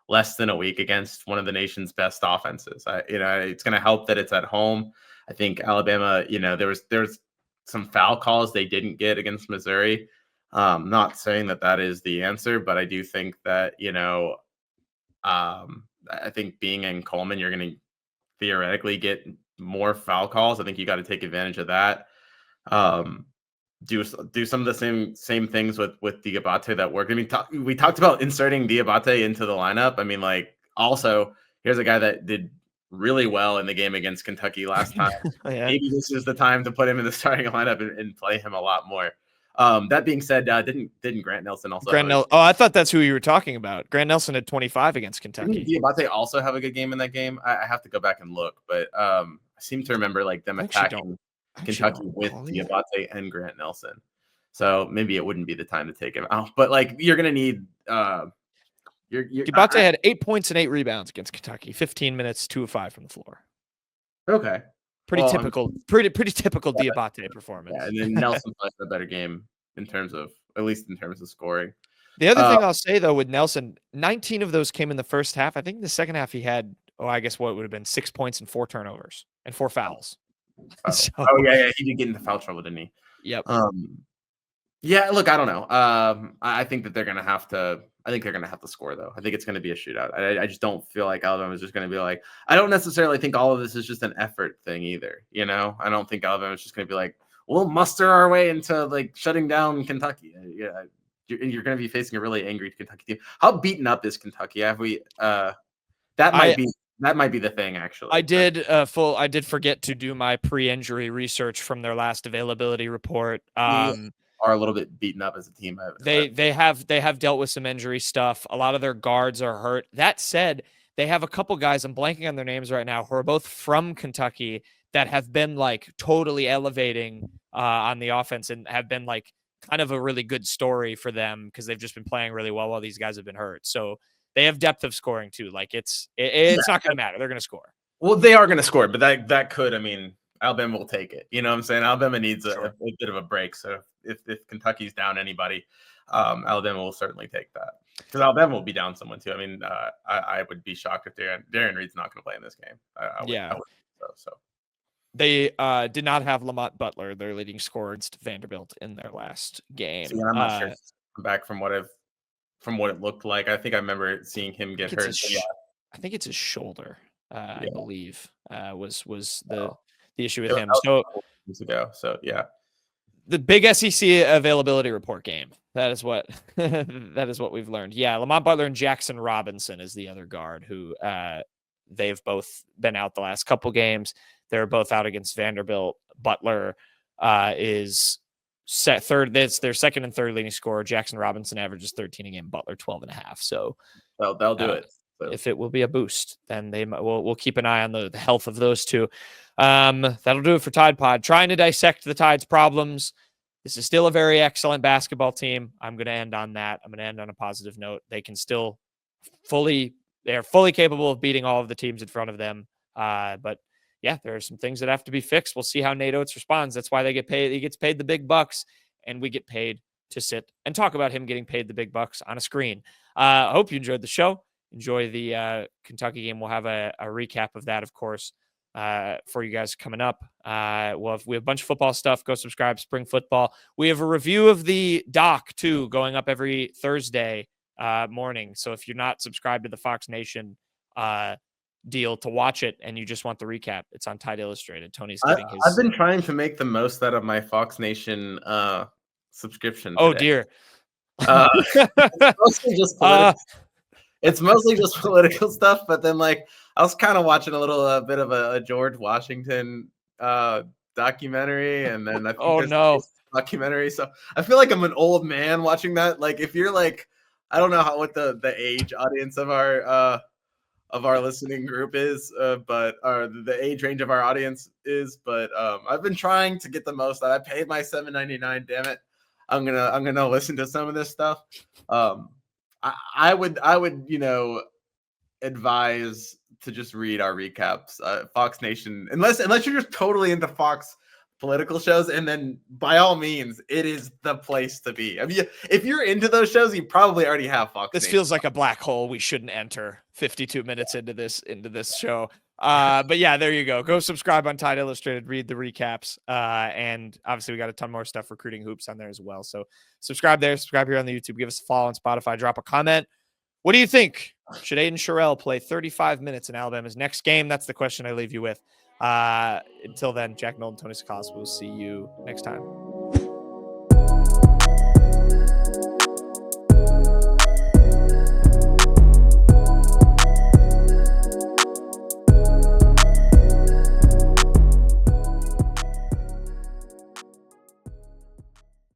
less than a week against one of the nation's best offenses. It's going to help that it's at home. I think Alabama, there was some foul calls they didn't get against Missouri. Not saying that is the answer, but I do think that, I think being in Coleman, you're going to theoretically get more foul calls. I think you got to take advantage of that. Do some of the same things with Diabate that work. I mean, we talked about inserting Diabate into the lineup. I mean, like, also, here's a guy that did really well in the game against Kentucky last time. Maybe this is the time to put him in the starting lineup and play him a lot more. That being said, didn't Grant Nelson also? I thought that's who you were talking about. Grant Nelson had 25 against Kentucky. Didn't Diabate also have a good game in that game? I have to go back and look, but I seem to remember like them attacking Kentucky with Diabate and Grant Nelson. So maybe it wouldn't be the time to take him out. But like you're gonna need. Diabate had 8 points and 8 rebounds against Kentucky. 15 minutes, 2 of 5 from the floor. Okay. Pretty typical Diabate performance. Yeah, and then Nelson played a better game at least in terms of scoring. The other thing I'll say though with Nelson, 19 of those came in the first half. I think in the second half he had, I guess what would have been 6 points and 4 turnovers and 4 fouls. Yeah, he did get into foul trouble, didn't he? Yep. Yeah, look, I don't know. I think that they're gonna have to. I think they're going to have to score, though. I think it's going to be a shootout. I just don't feel like Alabama is just going to be like, I don't necessarily think all of this is just an effort thing either. I don't think Alabama is just going to be like, we'll muster our way into like shutting down Kentucky. Yeah, you're going to be facing a really angry Kentucky team. How beaten up is Kentucky? Have we? That might be the thing, actually. I did forget to do my pre-injury research from their last availability report. Are a little bit beaten up as a team. They have dealt with some injury stuff. A lot of their guards are hurt. That said, they have a couple guys, I'm blanking on their names right now, who are both from Kentucky that have been like totally elevating on the offense and have been like kind of a really good story for them because they've just been playing really well while these guys have been hurt. So they have depth of scoring too. Like it's not going to matter. They're going to score. Well, they are going to score, but that could, I mean, Alabama will take it. You know what I'm saying? Alabama needs a bit of a break. So if Kentucky's down anybody, Alabama will certainly take that. Because Alabama will be down someone too. I mean, I would be shocked if Darren Reed's not going to play in this game. I would, so. They did not have Lamont Butler, their leading scorer, against Vanderbilt in their last game. See, I'm not sure. Back from what it looked like, I think I remember seeing him get hurt. I think it's his shoulder. I believe was the issue with him. So years ago. So yeah, the big SEC availability report game. That is what we've learned. Yeah, Lamont Butler and Jackson Robinson is the other guard who they've both been out the last couple games. They're both out against Vanderbilt. Butler is set third. That's their second and third leading scorer. Jackson Robinson averages 13 a game. Butler 12.5. So they'll do it. So. If it will be a boost, then we'll keep an eye on the health of those two. That'll do it for Tide Pod. Trying to dissect the Tide's problems. This is still a very excellent basketball team. I'm going to end on that. I'm going to end on a positive note. They can still they're fully capable of beating all of the teams in front of them. But yeah, there are some things that have to be fixed. We'll see how Nate Oates responds. That's why they get paid. He gets paid the big bucks, and we get paid to sit and talk about him getting paid the big bucks on a screen. I hope you enjoyed the show. Enjoy the Kentucky game. We'll have a recap of that, of course, for you guys coming up. We have a bunch of football stuff. Go subscribe, Spring Football. We have a review of the doc, too, going up every Thursday morning. So if you're not subscribed to the Fox Nation deal to watch it and you just want the recap, it's on Tide Illustrated. Tony's getting his... I've been trying to make the most out of my Fox Nation subscription today. Oh, dear. It's mostly just political stuff, but then like I was kind of watching a little bit of a George Washington documentary, and then I think documentary. So I feel like I'm an old man watching that. Like if you're like, I don't know what the age audience of our listening group is, but the age range of our audience is. But I've been trying to get the most out. I paid my $7.99. Damn it, I'm gonna listen to some of this stuff. I would, advise to just read our recaps, Fox Nation, unless you're just totally into Fox political shows, and then by all means, it is the place to be. I mean, if you're into those shows, you probably already have Fox. This feels like a black hole we shouldn't enter 52 minutes into this show. But yeah, there you go. Go subscribe on Tide Illustrated, read the recaps. And obviously we got a ton more stuff, recruiting hoops on there as well. So subscribe there, subscribe here on the YouTube, give us a follow on Spotify, drop a comment. What do you think? Should Aiden Sherrell play 35 minutes in Alabama's next game? That's the question I leave you with. Until then, Jack Nolan, Tony Sakalas, we'll see you next time.